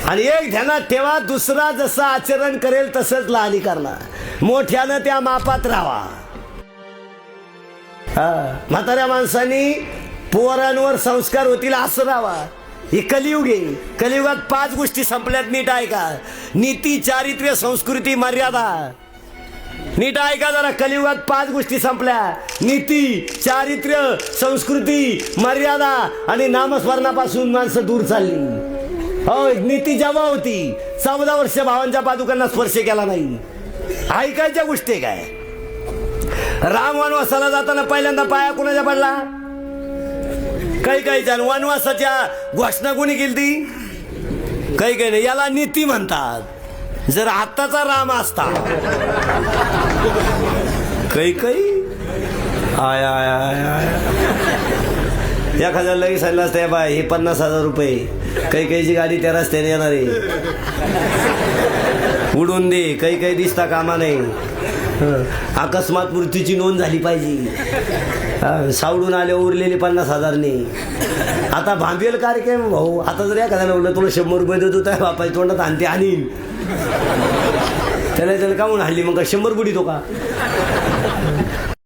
आणि एक ध्यानात ठेवा, दुसरा जसं आचरण करेल तसंच लहानी करणार. मोठ्यानं त्या मापात राहावा. म्हाताऱ्या माणसांनी पोरांवर संस्कार होतील असं राहावा. हे कलियुग आहे. कलियुगात 5 गोष्टी संपल्यात. नीट ऐका. नीती, चारित्र्य, संस्कृती, मर्यादा. नीट ऐका जरा. कलियुगात 5 गोष्टी संपल्या. नीती, चारित्र्य, संस्कृती, मर्यादा आणि नामस्मरणापासून माणसं दूर चालली. हो, नीती जेव्हा होती 14 वर्ष भावांच्या पादुकांना स्पर्श केला नाही. ऐकायच्या गोष्टी काय. राम वनवासाला जाताना पहिल्यांदा पाया कुणाच्या पडला? काही जण. वनवासाच्या घोषणा कोणी केली ती? काही नाही. याला नीती म्हणतात. जर आत्ताचा राम असता काही आय आय आय आय एखाद्या लगेच सांगितलं असतं, बाय हे 50,000 रुपये, काही गाडी त्या रस्त्याने येणार आहे, उडून दे. काही दिसता कामा नाही. अकस्मात मृत्यूची नोंद झाली पाहिजे. सावडून आले उरलेले 50,000ने. आता भांबेल कार्यक्रम भाऊ. आता जर एखाद्याला म्हणलं तुला 100 रुपये देतो, त्या बापाची तोंडात आणते आणीन. त्याला का म्हणून हल्ली मग 100 बुडी तो का?